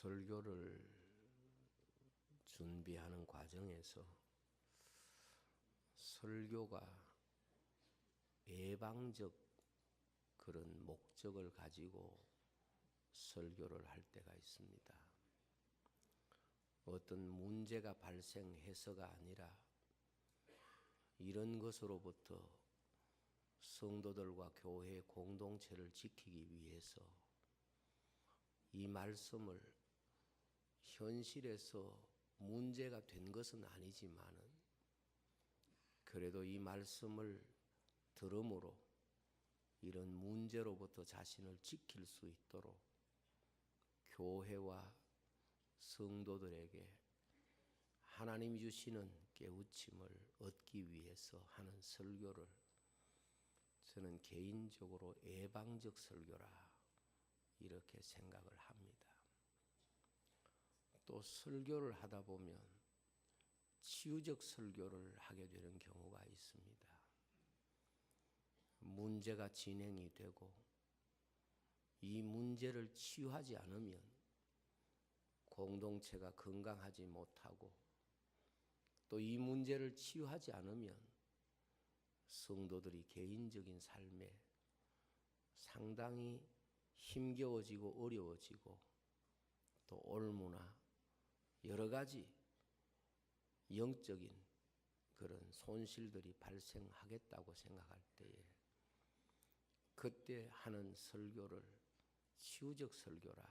설교를 준비하는 과정에서 설교가 예방적 그런 목적을 가지고 설교를 할 때가 있습니다. 어떤 문제가 발생해서가 아니라 이런 것으로부터 성도들과 교회 공동체를 지키기 위해서 이 말씀을 현실에서 문제가 된 것은 아니지만은 그래도 이 말씀을 들음으로 이런 문제로부터 자신을 지킬 수 있도록 교회와 성도들에게 하나님이 주시는 깨우침을 얻기 위해서 하는 설교를 저는 개인적으로 예방적 설교라 이렇게 생각을 합니다. 또 설교를 하다 보면 치유적 설교를 하게 되는 경우가 있습니다. 문제가 진행이 되고 이 문제를 치유하지 않으면 공동체가 건강하지 못하고 또 이 문제를 치유하지 않으면 성도들이 개인적인 삶에 상당히 힘겨워지고 어려워지고 또 올무나 여러 가지 영적인 그런 손실들이 발생하겠다고 생각할 때에 그때 하는 설교를 치유적 설교라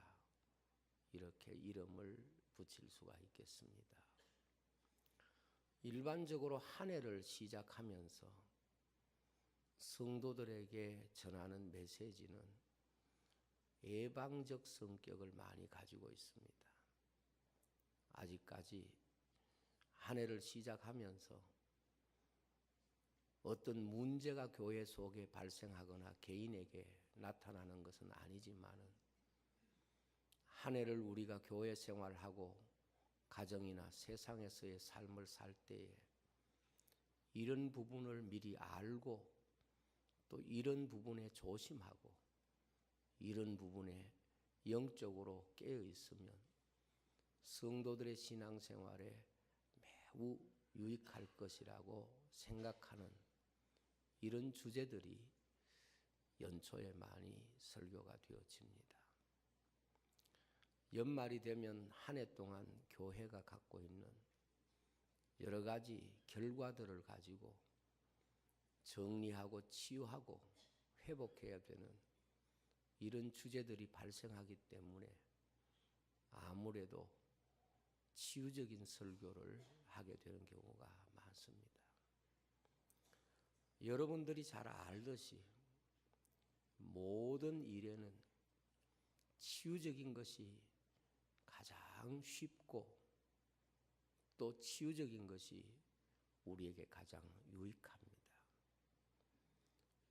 이렇게 이름을 붙일 수가 있겠습니다. 일반적으로 한 해를 시작하면서 성도들에게 전하는 메시지는 예방적 성격을 많이 가지고 있습니다. 아직까지 한 해를 시작하면서 어떤 문제가 교회 속에 발생하거나 개인에게 나타나는 것은 아니지만은 한 해를 우리가 교회 생활하고 가정이나 세상에서의 삶을 살 때에 이런 부분을 미리 알고 또 이런 부분에 조심하고 이런 부분에 영적으로 깨어 있으면 성도들의 신앙생활에 매우 유익할 것이라고 생각하는 이런 주제들이 연초에 많이 설교가 되어집니다. 연말이 되면 한 해 동안 교회가 갖고 있는 여러 가지 결과들을 가지고 정리하고 치유하고 회복해야 되는 이런 주제들이 발생하기 때문에 아무래도 치유적인 설교를 하게 되는 경우가 많습니다. 여러분들이 잘 알듯이 모든 일에는 치유적인 것이 가장 쉽고 또 치유적인 것이 우리에게 가장 유익합니다.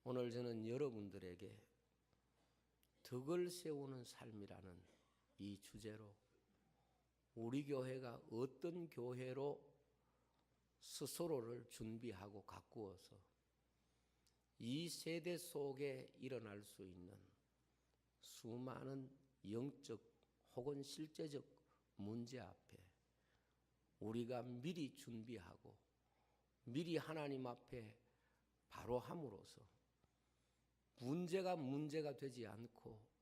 오늘 저는 여러분들에게 덕을 세우는 삶이라는 이 주제로 우리 교회가 어떤 교회로 스스로를 준비하고 가꾸어서 이 세대 속에 일어날 수 있는 수많은 영적 혹은 실제적 문제 앞에 우리가 미리 준비하고 미리 하나님 앞에 바로 함으로써 문제가 되지 않고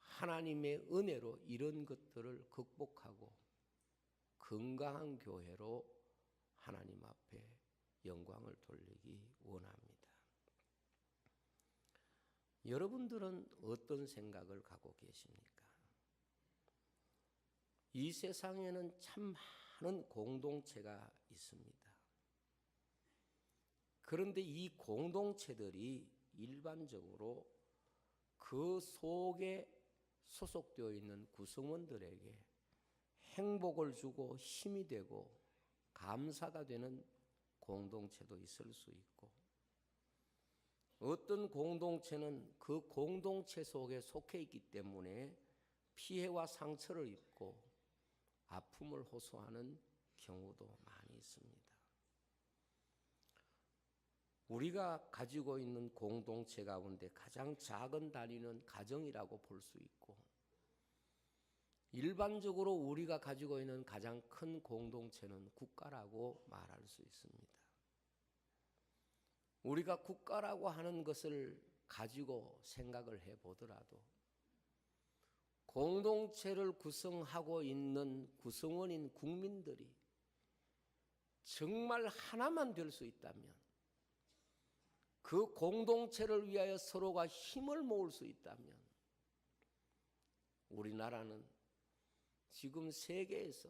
하나님의 은혜로 이런 것들을 극복하고 건강한 교회로 하나님 앞에 영광을 돌리기 원합니다. 여러분들은 어떤 생각을 갖고 계십니까? 이 세상에는 참 많은 공동체가 있습니다. 그런데 이 공동체들이 일반적으로 그 속에 소속되어 있는 구성원들에게 행복을 주고 힘이 되고 감사가 되는 공동체도 있을 수 있고 어떤 공동체는 그 공동체 속에 속해 있기 때문에 피해와 상처를 입고 아픔을 호소하는 경우도 많이 있습니다. 우리가 가지고 있는 공동체 가운데 가장 작은 단위는 가정이라고 볼 수 있고 일반적으로 우리가 가지고 있는 가장 큰 공동체는 국가라고 말할 수 있습니다. 우리가 국가라고 하는 것을 가지고 생각을 해보더라도 공동체를 구성하고 있는 구성원인 국민들이 정말 하나만 될 수 있다면, 그 공동체를 위하여 서로가 힘을 모을 수 있다면, 우리나라는 지금 세계에서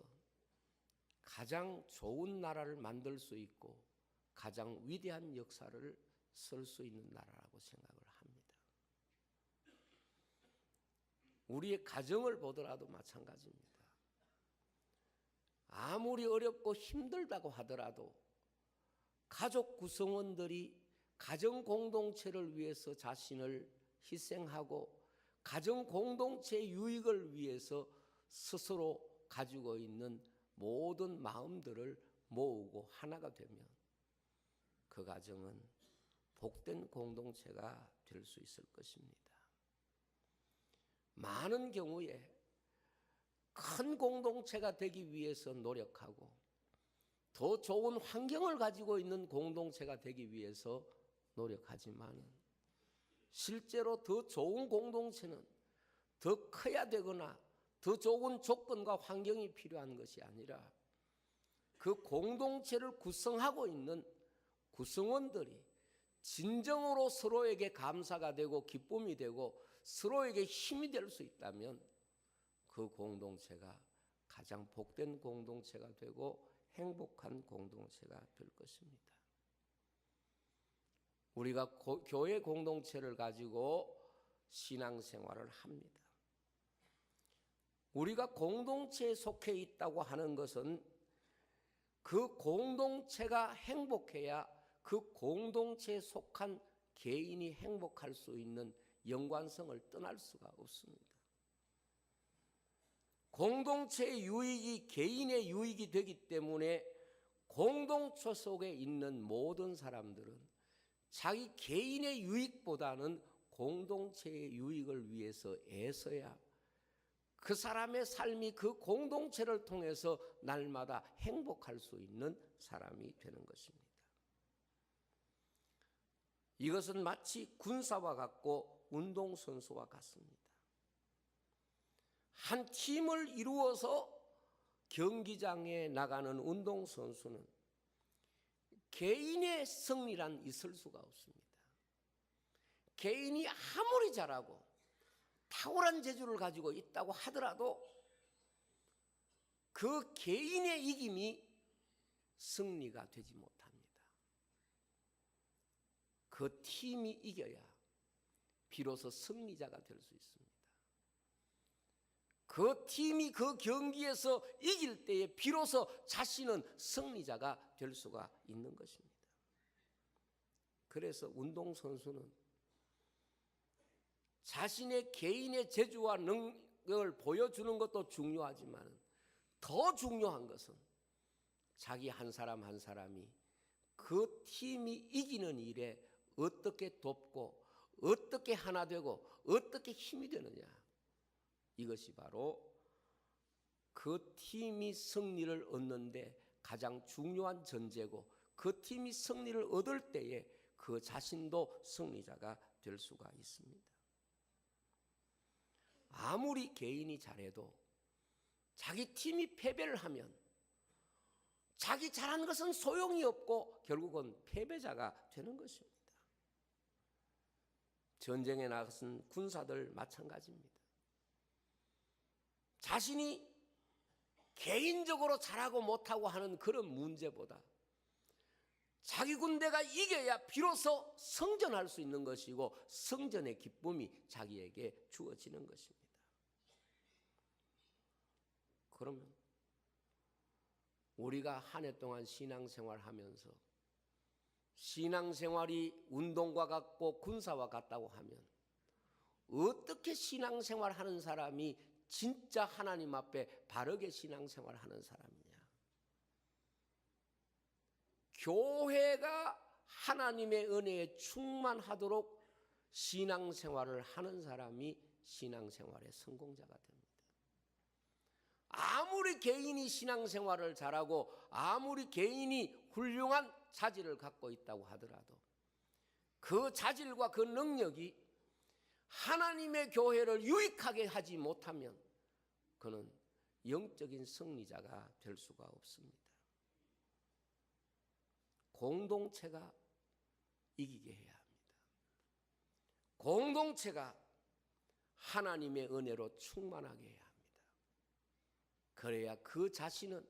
가장 좋은 나라를 만들 수 있고 가장 위대한 역사를 쓸 수 있는 나라라고 생각을 합니다. 우리의 가정을 보더라도 마찬가지입니다. 아무리 어렵고 힘들다고 하더라도 가족 구성원들이 가정 공동체를 위해서 자신을 희생하고 가정 공동체의 유익을 위해서 스스로 가지고 있는 모든 마음들을 모으고 하나가 되면 그 가정은 복된 공동체가 될 수 있을 것입니다. 많은 경우에 큰 공동체가 되기 위해서 노력하고 더 좋은 환경을 가지고 있는 공동체가 되기 위해서 노력하지만 실제로 더 좋은 공동체는 더 커야 되거나 더 좋은 조건과 환경이 필요한 것이 아니라 그 공동체를 구성하고 있는 구성원들이 진정으로 서로에게 감사가 되고 기쁨이 되고 서로에게 힘이 될 수 있다면 그 공동체가 가장 복된 공동체가 되고 행복한 공동체가 될 것입니다. 우리가 교회 공동체를 가지고 신앙생활을 합니다. 우리가 공동체에 속해 있다고 하는 것은 그 공동체가 행복해야 그 공동체에 속한 개인이 행복할 수 있는 연관성을 떠날 수가 없습니다. 공동체의 유익이 개인의 유익이 되기 때문에 공동체 속에 있는 모든 사람들은 자기 개인의 유익보다는 공동체의 유익을 위해서 애써야 그 사람의 삶이 그 공동체를 통해서 날마다 행복할 수 있는 사람이 되는 것입니다. 이것은 마치 군사와 같고 운동선수와 같습니다. 한 팀을 이루어서 경기장에 나가는 운동선수는 개인의 승리란 있을 수가 없습니다. 개인이 아무리 잘하고 탁월한 재주를 가지고 있다고 하더라도 그 개인의 이김이 승리가 되지 못합니다. 그 팀이 이겨야 비로소 승리자가 될 수 있습니다. 그 팀이 그 경기에서 이길 때에 비로소 자신은 승리자가 될 수가 있는 것입니다. 그래서 운동선수는 자신의 개인의 재주와 능력을 보여주는 것도 중요하지만 더 중요한 것은 자기 한 사람 한 사람이 그 팀이 이기는 일에 어떻게 돕고 어떻게 하나 되고 어떻게 힘이 되느냐, 이것이 바로 그 팀이 승리를 얻는데 가장 중요한 전제고 그 팀이 승리를 얻을 때에 그 자신도 승리자가 될 수가 있습니다. 아무리 개인이 잘해도 자기 팀이 패배를 하면 자기 잘한 것은 소용이 없고 결국은 패배자가 되는 것입니다. 전쟁에 나선 군사들 마찬가지입니다. 자신이 개인적으로 잘하고 못하고 하는 그런 문제보다 자기 군대가 이겨야 비로소 승전할 수 있는 것이고 승전의 기쁨이 자기에게 주어지는 것입니다. 그러면 우리가 한 해 동안 신앙생활하면서 신앙생활이 운동과 같고 군사와 같다고 하면 어떻게 신앙생활하는 사람이 진짜 하나님 앞에 바르게 신앙생활하는 사람이냐? 교회가 하나님의 은혜에 충만하도록 신앙생활을 하는 사람이 신앙생활의 성공자가 됩니다. 아무리 개인이 신앙생활을 잘하고 아무리 개인이 훌륭한 자질을 갖고 있다고 하더라도 그 자질과 그 능력이 하나님의 교회를 유익하게 하지 못하면 그는 영적인 승리자가 될 수가 없습니다. 공동체가 이기게 해야 합니다. 공동체가 하나님의 은혜로 충만하게 해야 합니다. 그래야 그 자신은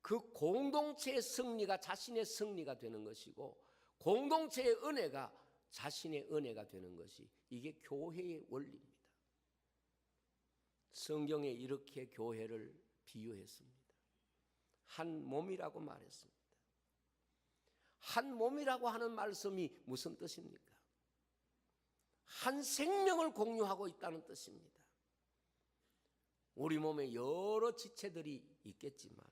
그 공동체의 승리가 자신의 승리가 되는 것이고 공동체의 은혜가 자신의 은혜가 되는 것이 이게 교회의 원리입니다. 성경에 이렇게 교회를 비유했습니다. 한 몸이라고 말했습니다. 한 몸이라고 하는 말씀이 무슨 뜻입니까? 한 생명을 공유하고 있다는 뜻입니다. 우리 몸에 여러 지체들이 있겠지만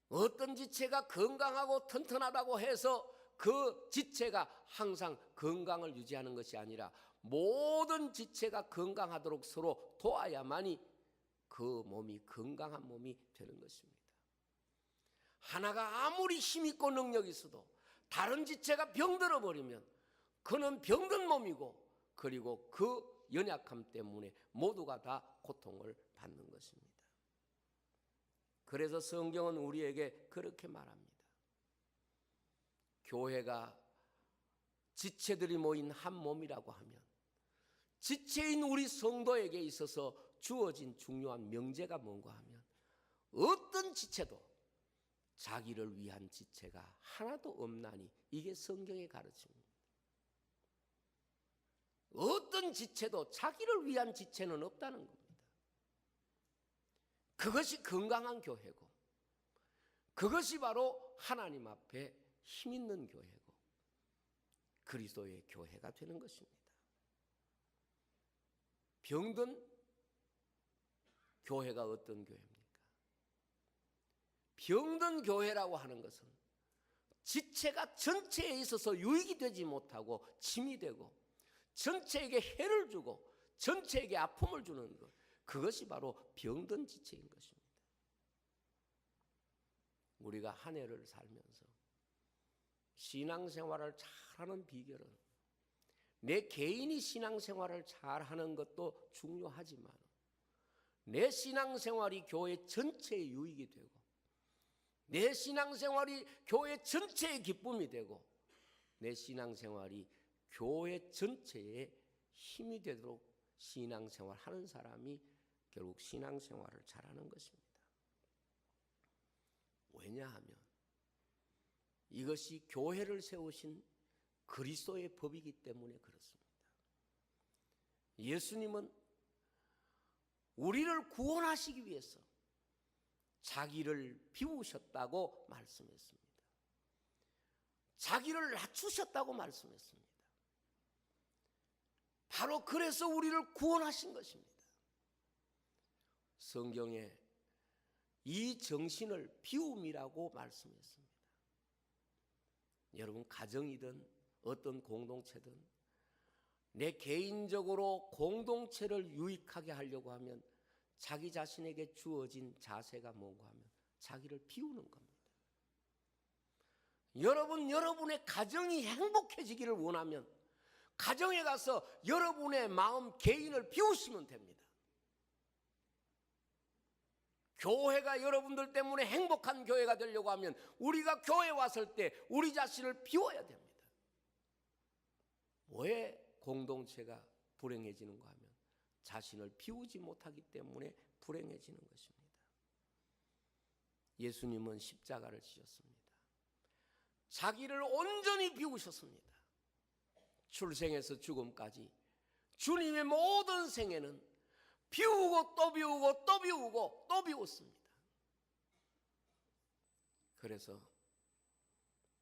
어떤 지체가 건강하고 튼튼하다고 해서 그 지체가 항상 건강을 유지하는 것이 아니라 모든 지체가 건강하도록 서로 도와야만이 그 몸이 건강한 몸이 되는 것입니다. 하나가 아무리 힘있고 능력이 있어도 다른 지체가 병들어 버리면 그는 병든 몸이고 그리고 그 연약함 때문에 모두가 다 고통을 받는 것입니다. 그래서 성경은 우리에게 그렇게 말합니다. 교회가 지체들이 모인 한 몸이라고 하면 지체인 우리 성도에게 있어서 주어진 중요한 명제가 뭔가 하면 어떤 지체도 자기를 위한 지체가 하나도 없나니 이게 성경의 가르침입니다. 어떤 지체도 자기를 위한 지체는 없다는 겁니다. 그것이 건강한 교회고 그것이 바로 하나님 앞에 힘있는 교회고 그리스도의 교회가 되는 것입니다. 병든 교회가 어떤 교회입니까? 병든 교회라고 하는 것은 지체가 전체에 있어서 유익이 되지 못하고 짐이 되고 전체에게 해를 주고 전체에게 아픔을 주는 것, 그것이 바로 병든 지체인 것입니다. 우리가 한 해를 살면서 신앙생활을 잘하는 비결은 내 개인이 신앙생활을 잘하는 것도 중요하지만 내 신앙생활이 교회 전체의 유익이 되고 내 신앙생활이 교회 전체의 기쁨이 되고 내 신앙생활이 교회 전체에 힘이 되도록 신앙생활 하는 사람이 결국 신앙생활을 잘하는 것입니다. 왜냐하면 이것이 교회를 세우신 그리스도의 법이기 때문에 그렇습니다. 예수님은 우리를 구원하시기 위해서 자기를 비우셨다고 말씀했습니다. 자기를 낮추셨다고 말씀했습니다. 바로 그래서 우리를 구원하신 것입니다. 성경에 이 정신을 비움이라고 말씀했습니다. 여러분 가정이든 어떤 공동체든 내 개인적으로 공동체를 유익하게 하려고 하면 자기 자신에게 주어진 자세가 뭔가 하면 자기를 비우는 겁니다. 여러분의 가정이 행복해지기를 원하면 가정에 가서 여러분의 마음 개인을 비우시면 됩니다. 교회가 여러분들 때문에 행복한 교회가 되려고 하면 우리가 교회 왔을 때 우리 자신을 비워야 됩니다. 왜 공동체가 불행해지는가 하면 자신을 비우지 못하기 때문에 불행해지는 것입니다. 예수님은 십자가를 지셨습니다. 자기를 온전히 비우셨습니다. 출생에서 죽음까지 주님의 모든 생애는 비우고 또 비우고 또 비우고 또 비웠습니다. 그래서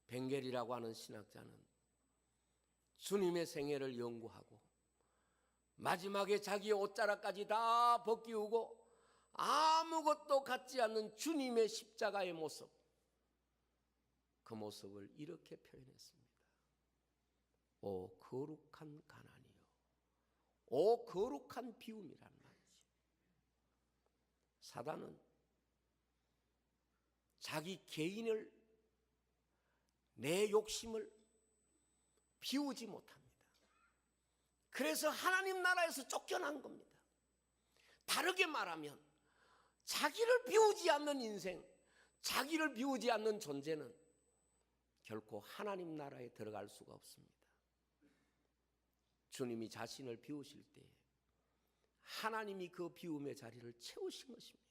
벵겔이라고 하는 신학자는 주님의 생애를 연구하고 마지막에 자기의 옷자락까지 다 벗기우고 아무것도 갖지 않는 주님의 십자가의 모습, 그 모습을 이렇게 표현했습니다. 오 거룩한 가난이요, 오 거룩한 비움이란 말이지. 사단은 자기 개인을, 내 욕심을 비우지 못합니다. 그래서 하나님 나라에서 쫓겨난 겁니다. 다르게 말하면 자기를 비우지 않는 인생, 자기를 비우지 않는 존재는 결코 하나님 나라에 들어갈 수가 없습니다. 주님이 자신을 비우실 때 하나님이 그 비움의 자리를 채우신 것입니다.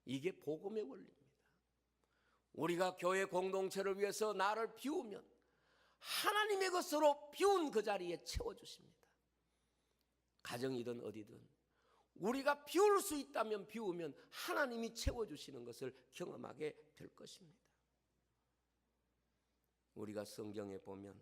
이게 복음의 원리입니다. 우리가 교회 공동체를 위해서 나를 비우면 하나님의 것으로 비운 그 자리에 채워주십니다. 가정이든 어디든 우리가 비울 수 있다면 비우면 하나님이 채워주시는 것을 경험하게 될 것입니다. 우리가 성경에 보면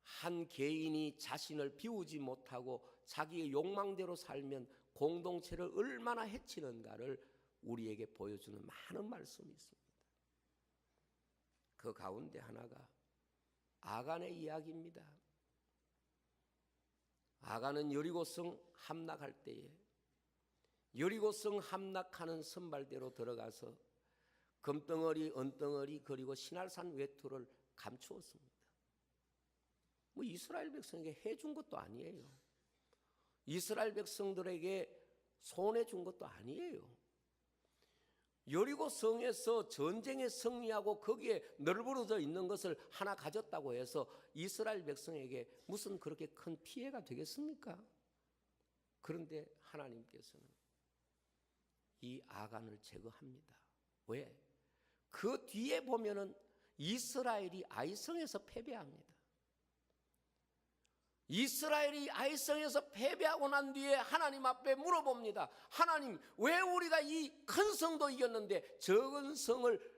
한 개인이 자신을 비우지 못하고 자기의 욕망대로 살면 공동체를 얼마나 해치는가를 우리에게 보여주는 많은 말씀이 있습니다. 그 가운데 하나가 아간의 이야기입니다. 아간은 여리고성 함락할 때에 여리고성 함락하는 선발대로 들어가서 금덩어리, 은덩어리 그리고 신할산 외투를 감추었습니다. 뭐 이스라엘 백성에게 해준 것도 아니에요. 이스라엘 백성들에게 손해준 것도 아니에요. 여리고 성에서 전쟁에 승리하고 거기에 널브러져 있는 것을 하나 가졌다고 해서 이스라엘 백성에게 무슨 그렇게 큰 피해가 되겠습니까? 그런데 하나님께서는 이 아간을 제거합니다. 왜? 그 뒤에 보면은 이스라엘이 아이성에서 패배합니다. 이스라엘이 아이성에서 패배하고 난 뒤에 하나님 앞에 물어봅니다. 하나님, 왜 우리가 이 큰 성도 이겼는데 적은 성을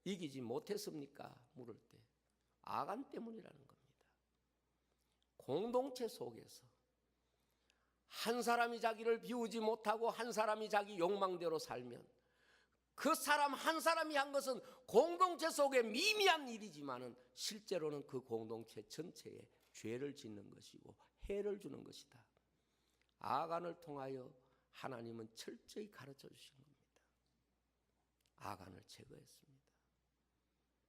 이기지 못했습니까? 물을 때 아간 때문이라는 겁니다. 공동체 속에서 한 사람이 자기를 비우지 못하고 한 사람이 자기 욕망대로 살면 그 사람 한 사람이 한 것은 공동체 속에 미미한 일이지만은 실제로는 그 공동체 전체에 죄를 짓는 것이고 해를 주는 것이다. 아간을 통하여 하나님은 철저히 가르쳐 주신 겁니다. 아간을 제거했습니다.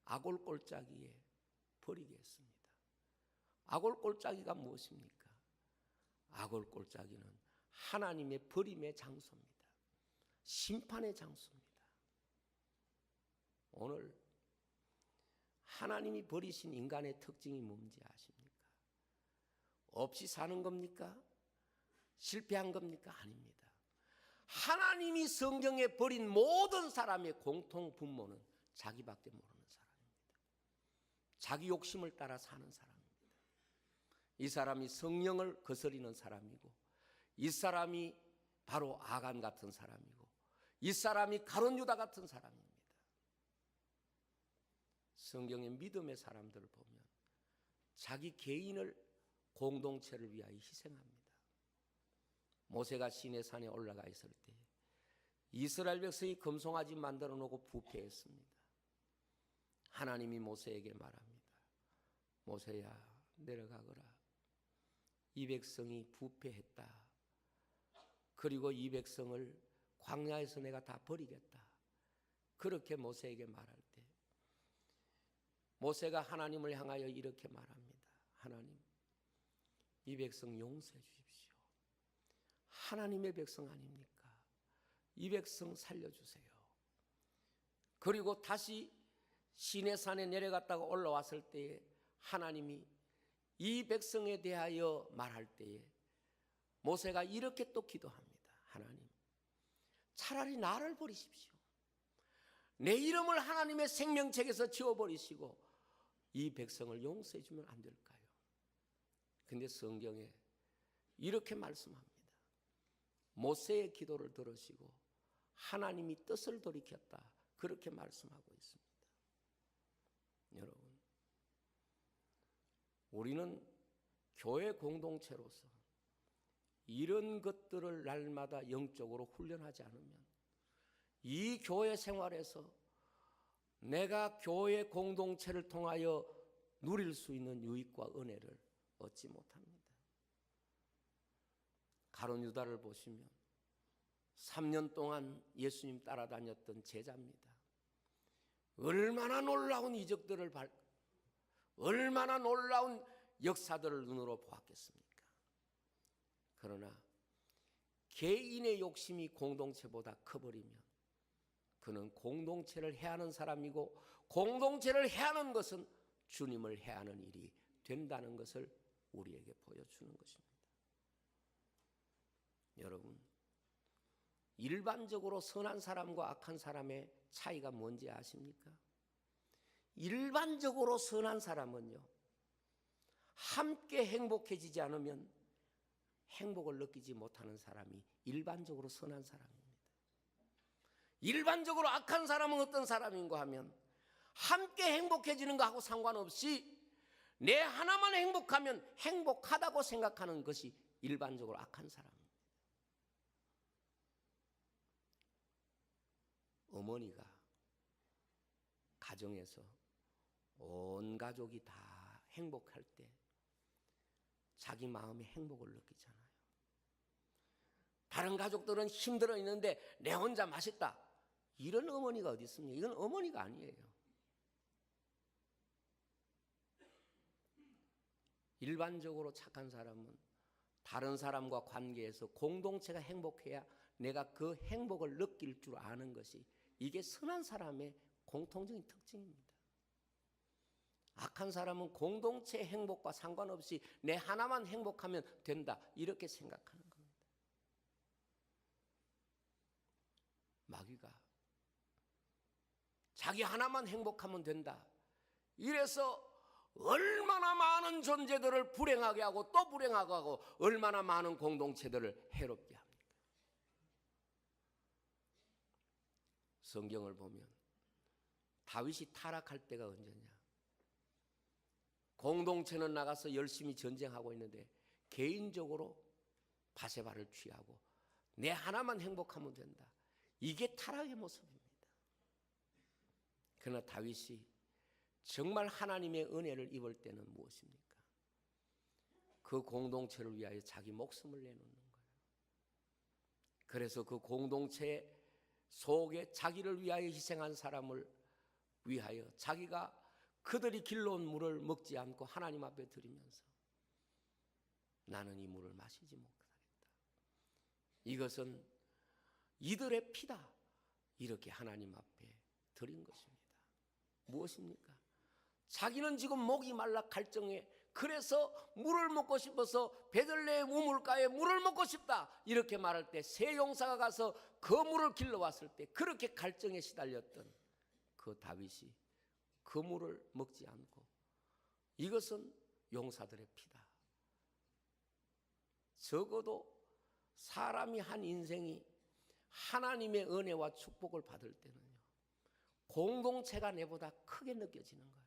아골골짜기에 버리게 했습니다. 아골골짜기가 무엇입니까? 아골골짜기는 하나님의 버림의 장소입니다. 심판의 장소입니다. 오늘 하나님이 버리신 인간의 특징이 뭔지 아십니까? 없이 사는 겁니까? 실패한 겁니까? 아닙니다. 하나님이 성경에 버린 모든 사람의 공통 분모는 자기밖에 모르는 사람입니다. 자기 욕심을 따라 사는 사람입니다. 이 사람이 성령을 거스리는 사람이고 이 사람이 바로 아간 같은 사람이고 이 사람이 가룟 유다 같은 사람입니다. 성경의 믿음의 사람들을 보면 자기 개인을 공동체를 위하여 희생합니다. 모세가 시내산에 올라가 있을 때 이스라엘 백성이 금송아지 만들어 놓고 부패했습니다. 하나님이 모세에게 말합니다. 모세야, 내려가거라. 이 백성이 부패했다. 그리고 이 백성을 광야에서 내가 다 버리겠다. 그렇게 모세에게 말할 때 모세가 하나님을 향하여 이렇게 말합니다. 하나님, 이 백성 용서해 주십시오. 하나님의 백성 아닙니까? 이 백성 살려주세요. 그리고 다시 시내산에 내려갔다가 올라왔을 때에 하나님이 이 백성에 대하여 말할 때에 모세가 이렇게 또 기도합니다. 하나님, 차라리 나를 버리십시오. 내 이름을 하나님의 생명책에서 지워버리시고 이 백성을 용서해 주면 안 될까요? 근데 성경에 이렇게 말씀합니다. 모세의 기도를 들으시고 하나님이 뜻을 돌이켰다. 그렇게 말씀하고 있습니다. 여러분, 우리는 교회 공동체로서 이런 것들을 날마다 영적으로 훈련하지 않으면 이 교회 생활에서 내가 교회 공동체를 통하여 누릴 수 있는 유익과 은혜를 얻지 못합니다. 가룟 유다를 보시면 3년 동안 예수님 따라다녔던 제자입니다. 얼마나 놀라운 이적들을 얼마나 놀라운 역사들을 눈으로 보았겠습니까? 그러나 개인의 욕심이 공동체보다 커버리면 그는 공동체를 해하는 사람이고, 공동체를 해하는 것은 주님을 해하는 일이 된다는 것을 우리에게 보여주는 것입니다. 여러분, 일반적으로 선한 사람과 악한 사람의 차이가 뭔지 아십니까? 일반적으로 선한 사람은요, 함께 행복해지지 않으면 행복을 느끼지 못하는 사람이 일반적으로 선한 사람입니다. 일반적으로 악한 사람은 어떤 사람인가 하면 함께 행복해지는 것하고 상관없이 내 하나만 행복하면 행복하다고 생각하는 것이 일반적으로 악한 사람입니다. 어머니가 가정에서 온 가족이 다 행복할 때 자기 마음의 행복을 느끼잖아요. 다른 가족들은 힘들어 있는데 내 혼자 맛있다, 이런 어머니가 어디 있습니까? 이건 어머니가 아니에요. 일반적으로 착한 사람은 다른 사람과 관계에서 공동체가 행복해야 내가 그 행복을 느낄 줄 아는 것이, 이게 선한 사람의 공통적인 특징입니다. 악한 사람은 공동체 행복과 상관없이 내 하나만 행복하면 된다, 이렇게 생각하는 겁니다. 마귀가 자기 하나만 행복하면 된다, 이래서 얼마나 많은 존재들을 불행하게 하고 또 불행하게 하고 얼마나 많은 공동체들을 해롭게 합니까? 성경을 보면 다윗이 타락할 때가 언제냐? 공동체는 나가서 열심히 전쟁하고 있는데 개인적으로 바세바를 취하고 내 하나만 행복하면 된다, 이게 타락의 모습입니다. 그러나 다윗이 정말 하나님의 은혜를 입을 때는 무엇입니까? 그 공동체를 위하여 자기 목숨을 내놓는 거예요. 그래서 그 공동체 속에 자기를 위하여 희생한 사람을 위하여 자기가 그들이 길러온 물을 먹지 않고 하나님 앞에 드리면서 나는 이 물을 마시지 못하겠다, 이것은 이들의 피다, 이렇게 하나님 앞에 드린 것입니다. 무엇입니까? 자기는 지금 목이 말라 갈증해, 그래서 물을 먹고 싶어서 베들레헴 우물가에 물을 먹고 싶다, 이렇게 말할 때 새 용사가 가서 그 물을 길러왔을 때 그렇게 갈증에 시달렸던 그 다윗이 그 물을 먹지 않고 이것은 용사들의 피다. 적어도 사람이 한 인생이 하나님의 은혜와 축복을 받을 때는요, 공동체가 내보다 크게 느껴지는 거예요.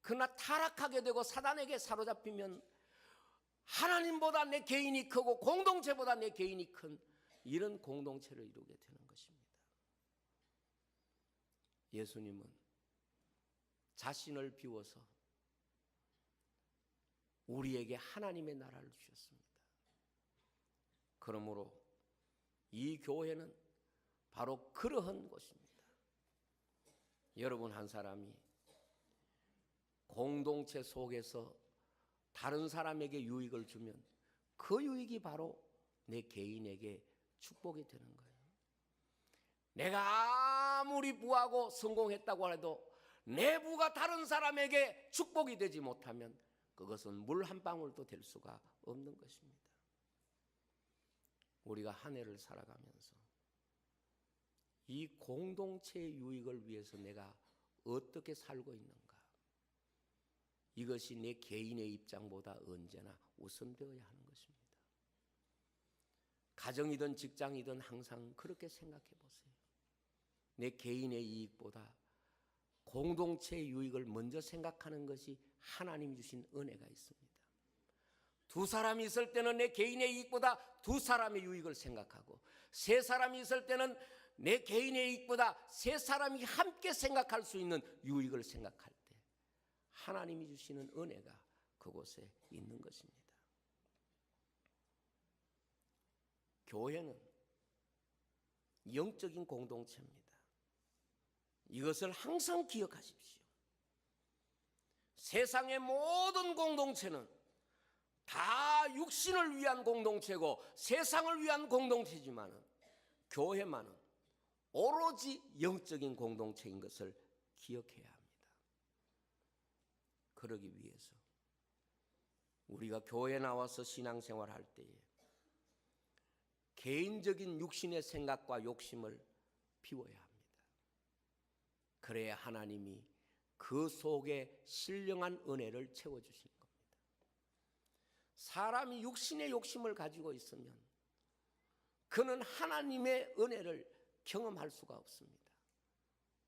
그러나 타락하게 되고 사단에게 사로잡히면 하나님보다 내 개인이 크고 공동체보다 내 개인이 큰 이런 공동체를 이루게 되는 것입니다. 예수님은 자신을 비워서 우리에게 하나님의 나라를 주셨습니다. 그러므로 이 교회는 바로 그러한 곳입니다. 여러분 한 사람이 공동체 속에서 다른 사람에게 유익을 주면 그 유익이 바로 내 개인에게 축복이 되는 거예요. 내가 아무리 부하고 성공했다고 해도 내 부가 다른 사람에게 축복이 되지 못하면 그것은 물 한 방울도 될 수가 없는 것입니다. 우리가 한 해를 살아가면서 이 공동체의 유익을 위해서 내가 어떻게 살고 있는가, 이것이 내 개인의 입장보다 언제나 우선되어야 하는 것입니다. 가정이든 직장이든 항상 그렇게 생각해 보세요. 내 개인의 이익보다 공동체의 유익을 먼저 생각하는 것이 하나님이 주신 은혜가 있습니다. 두 사람이 있을 때는 내 개인의 이익보다 두 사람의 유익을 생각하고, 세 사람이 있을 때는 내 개인의 이익보다 세 사람이 함께 생각할 수 있는 유익을 생각할 때 하나님이 주시는 은혜가 그곳에 있는 것입니다. 교회는 영적인 공동체입니다. 이것을 항상 기억하십시오. 세상의 모든 공동체는 다 육신을 위한 공동체고 세상을 위한 공동체지만 교회만은 오로지 영적인 공동체인 것을 기억해야 합니다. 그러기 위해서 우리가 교회에 나와서 신앙생활할 때에 개인적인 육신의 생각과 욕심을 비워야 합니다. 그래야 하나님이 그 속에 신령한 은혜를 채워주시는 겁니다. 사람이 육신의 욕심을 가지고 있으면 그는 하나님의 은혜를 경험할 수가 없습니다.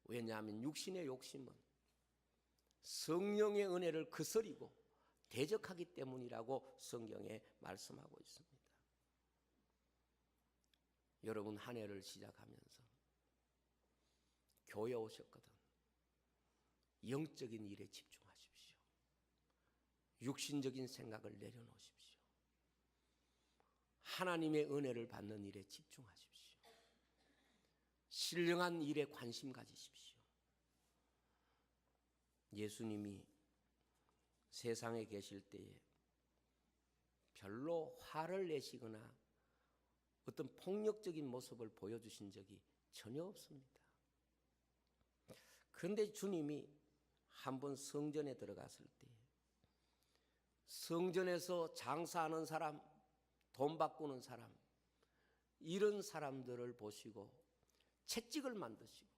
왜냐하면 육신의 욕심은 성령의 은혜를 거스리고 대적하기 때문이라고 성경에 말씀하고 있습니다. 여러분, 한 해를 시작하면서 교회 오셨거든 영적인 일에 집중하십시오. 육신적인 생각을 내려놓으십시오. 하나님의 은혜를 받는 일에 집중하십시오. 신령한 일에 관심 가지십시오. 예수님이 세상에 계실 때에 별로 화를 내시거나 어떤 폭력적인 모습을 보여주신 적이 전혀 없습니다. 그런데 주님이 한번 성전에 들어갔을 때 성전에서 장사하는 사람, 돈 바꾸는 사람, 이런 사람들을 보시고 채찍을 만드시고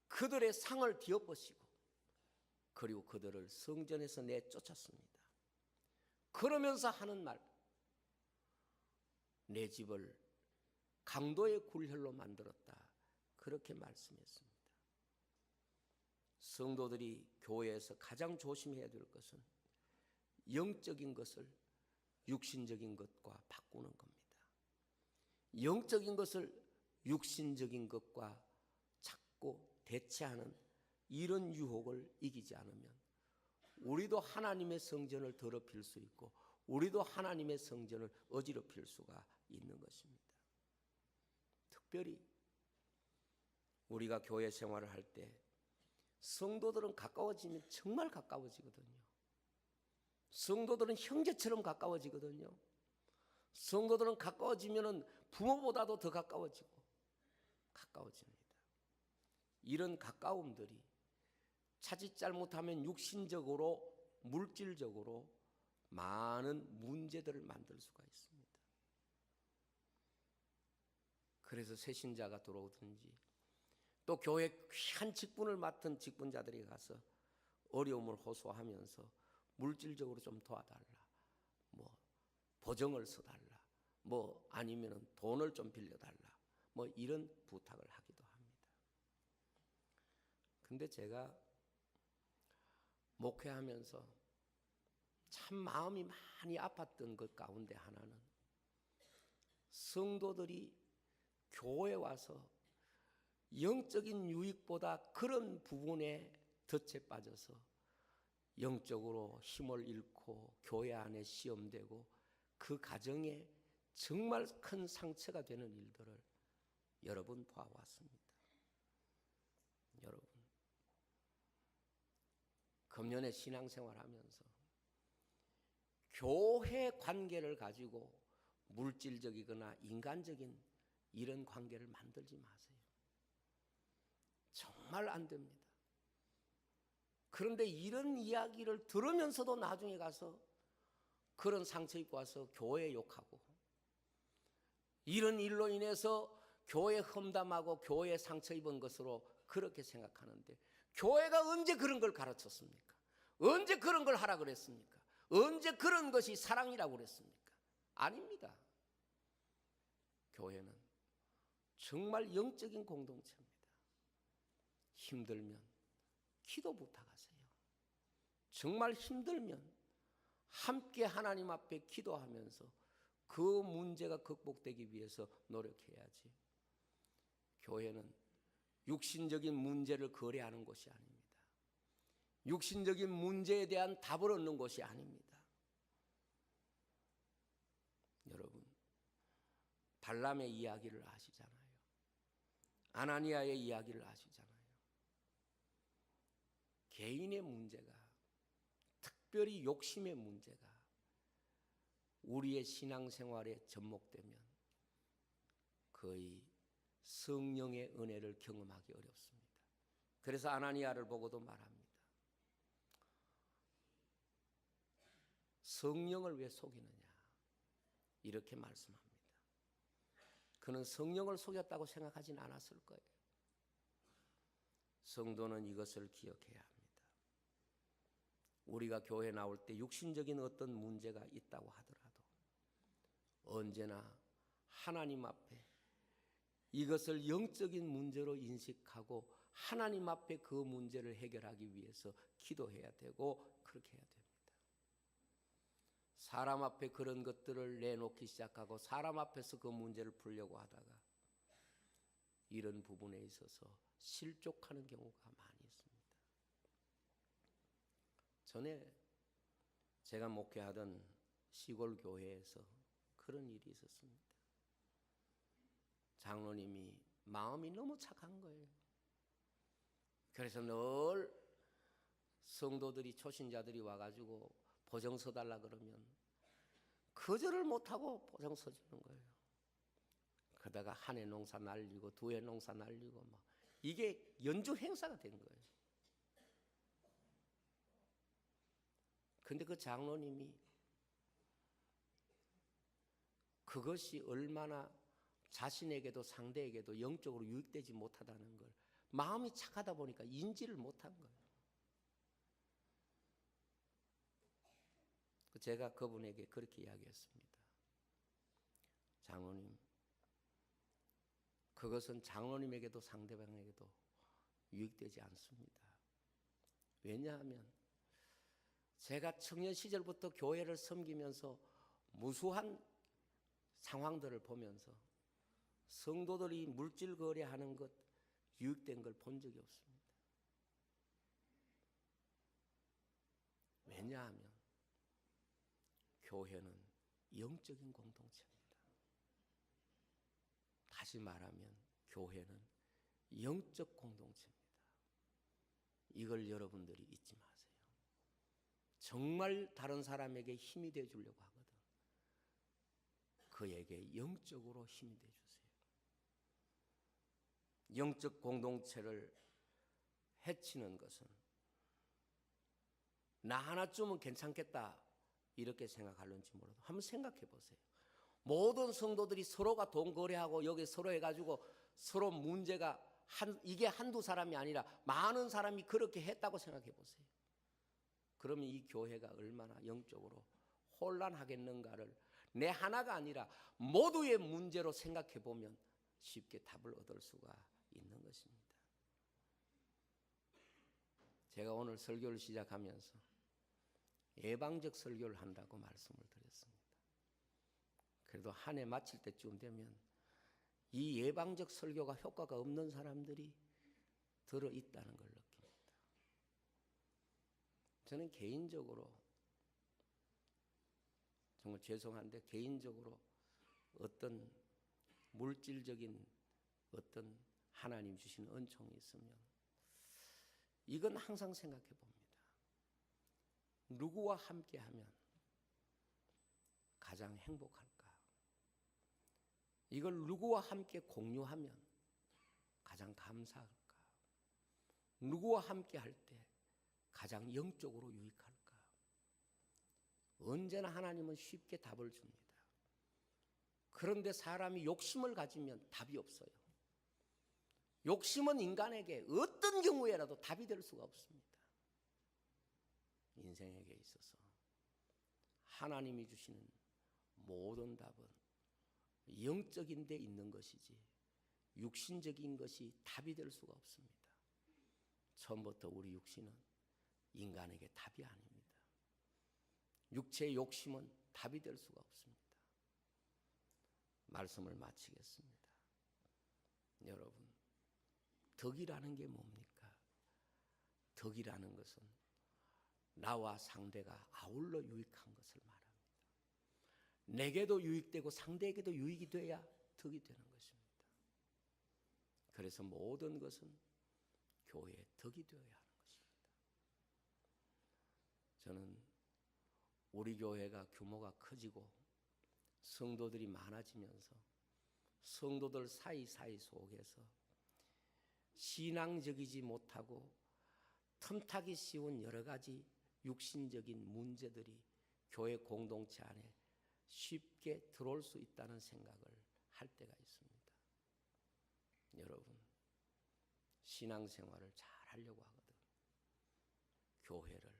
그들의 상을 뒤엎으시고 그리고 그들을 성전에서 내쫓았습니다. 그러면서 하는 말, 내 집을 강도의 굴혈로 만들었다, 그렇게 말씀했습니다. 성도들이 교회에서 가장 조심해야 될 것은 영적인 것을 육신적인 것과 바꾸는 겁니다. 영적인 것을 육신적인 것과 자꾸 대체하는 이런 유혹을 이기지 않으면 우리도 하나님의 성전을 더럽힐 수 있고 우리도 하나님의 성전을 어지럽힐 수가 있는 것입니다. 특별히 우리가 교회 생활을 할 때 성도들은 가까워지면 정말 가까워지거든요. 성도들은 형제처럼 가까워지거든요. 성도들은 가까워지면 부모보다도 더 가까워집니다. 이런 가까움들이 자칫 잘못하면 육신적으로 물질적으로 많은 문제들을 만들 수가 있습니다. 그래서 새신자가 들어오든지 또 교회 귀한 직분을 맡은 직분자들이 가서 어려움을 호소하면서 물질적으로 좀 도와달라, 뭐 보증을 서달라, 뭐 아니면 돈을 좀 빌려달라, 뭐 이런 부탁을 하기도 합니다. 근데 제가 목회하면서 참 마음이 많이 아팠던 것 가운데 하나는 성도들이 교회에 와서 영적인 유익보다 그런 부분에 덫에 빠져서 영적으로 힘을 잃고 교회 안에 시험되고 그 가정에 정말 큰 상처가 되는 일들을 여러 번 봐왔습니다. 여러분, 금년에 신앙생활하면서 교회 관계를 가지고 물질적이거나 인간적인 이런 관계를 만들지 마세요. 정말 안 됩니다. 그런데 이런 이야기를 들으면서도 나중에 가서 그런 상처 입고 와서 교회 욕하고 이런 일로 인해서 교회 험담하고 교회 상처 입은 것으로 그렇게 생각하는데 교회가 언제 그런 걸 가르쳤습니까? 언제 그런 걸 하라 그랬습니까? 언제 그런 것이 사랑이라고 그랬습니까? 아닙니다. 교회는 정말 영적인 공동체입니다. 힘들면 기도 부탁하세요. 정말 힘들면 함께 하나님 앞에 기도하면서 그 문제가 극복되기 위해서 노력해야지. 교회는 육신적인 문제를 거래하는 곳이 아닙니다. 육신적인 문제에 대한 답을 얻는 곳이 아닙니다. 여러분, 발람의 이야기를 아시잖아요. 아나니아의 이야기를 아시잖아요. 개인의 문제가, 특별히 욕심의 문제가 우리의 신앙생활에 접목되면 거의 성령의 은혜를 경험하기 어렵습니다. 그래서 아나니아를 보고도 말합니다. 성령을 왜 속이느냐, 이렇게 말씀합니다. 그는 성령을 속였다고 생각하진 않았을 거예요. 성도는 이것을 기억해야 합니다. 우리가 교회 나올 때 육신적인 어떤 문제가 있다고 하더라도 언제나 하나님 앞에 이것을 영적인 문제로 인식하고 하나님 앞에 그 문제를 해결하기 위해서 기도해야 되고 그렇게 해야 됩니다. 사람 앞에 그런 것들을 내놓기 시작하고 사람 앞에서 그 문제를 풀려고 하다가 이런 부분에 있어서 실족하는 경우가 많이 있습니다. 전에 제가 목회하던 시골 교회에서 그런 일이 있었습니다. 장로님이 마음이 너무 착한 거예요. 그래서 늘 성도들이 초신자들이 와가지고 보증서 달라 그러면 거절을 못하고 보증서 주는 거예요. 그러다가 한 해 농사 날리고 두 해 농사 날리고 막 이게 연주 행사가 된 거예요. 근데 그 장로님이 그것이 얼마나 자신에게도 상대에게도 영적으로 유익되지 못하다는 걸 마음이 착하다 보니까 인지를 못한 거예요. 제가 그분에게 그렇게 이야기했습니다. 장로님, 그것은 장로님에게도 상대방에게도 유익되지 않습니다. 왜냐하면 제가 청년 시절부터 교회를 섬기면서 무수한 상황들을 보면서 성도들이 물질 거래하는 것, 유익된 걸 본 적이 없습니다. 왜냐하면 교회는 영적인 공동체입니다. 다시 말하면 교회는 영적 공동체입니다. 이걸 여러분들이 잊지 마세요. 정말 다른 사람에게 힘이 되어 주려고 하거든. 그에게 영적으로 힘이 되어 주세요. 영적 공동체를 해치는 것은 나 하나쯤은 괜찮겠다 이렇게 생각할는지 몰라도 한번 생각해 보세요. 모든 성도들이 서로가 돈 거래하고 여기 서로 해가지고 서로 문제가 이게 한두 사람이 아니라 많은 사람이 그렇게 했다고 생각해 보세요. 그러면 이 교회가 얼마나 영적으로 혼란하겠는가를 내 하나가 아니라 모두의 문제로 생각해 보면 쉽게 답을 얻을 수가 있는 것입니다. 제가 오늘 설교를 시작하면서 예방적 설교를 한다고 말씀을 드렸습니다. 그래도 한 해 마칠 때쯤 되면 이 예방적 설교가 효과가 없는 사람들이 들어있다는 걸 느낍니다. 저는 개인적으로 정말 죄송한데 개인적으로 어떤 물질적인 어떤 하나님 주신 은총이 있으면 이건 항상 생각해 봅니다. 누구와 함께하면 가장 행복할까? 이걸 누구와 함께 공유하면 가장 감사할까? 누구와 함께 할 때 가장 영적으로 유익할까? 언제나 하나님은 쉽게 답을 줍니다. 그런데 사람이 욕심을 가지면 답이 없어요. 욕심은 인간에게 어떤 경우에라도 답이 될 수가 없습니다. 인생에게 있어서 하나님이 주시는 모든 답은 영적인 데 있는 것이지 육신적인 것이 답이 될 수가 없습니다. 처음부터 우리 육신은 인간에게 답이 아닙니다. 육체의 욕심은 답이 될 수가 없습니다. 말씀을 마치겠습니다. 여러분, 덕이라는 게 뭡니까? 덕이라는 것은 나와 상대가 아울러 유익한 것을 말합니다. 내게도 유익되고 상대에게도 유익이 돼야 덕이 되는 것입니다. 그래서 모든 것은 교회의 덕이 되어야 하는 것입니다. 저는 우리 교회가 규모가 커지고 성도들이 많아지면서 성도들 사이사이 속에서 신앙적이지 못하고 틈타기 쉬운 여러 가지 육신적인 문제들이 교회 공동체 안에 쉽게 들어올 수 있다는 생각을 할 때가 있습니다. 여러분, 신앙생활을 잘 하려고 하거든 교회를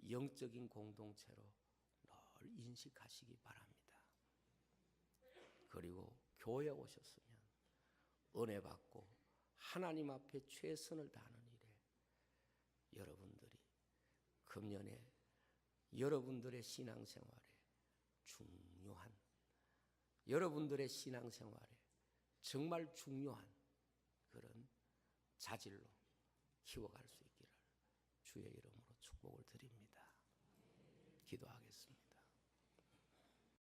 영적인 공동체로 늘 인식하시기 바랍니다. 그리고 교회에 오셨으면 은혜 받고 하나님 앞에 최선을 다하는 일에 여러분들이 금년에 여러분들의 신앙생활에 중요한, 여러분들의 신앙생활에 정말 중요한 그런 자질로 키워갈 수 있기를 주의 이름으로 축복을 드립니다. 기도하겠습니다.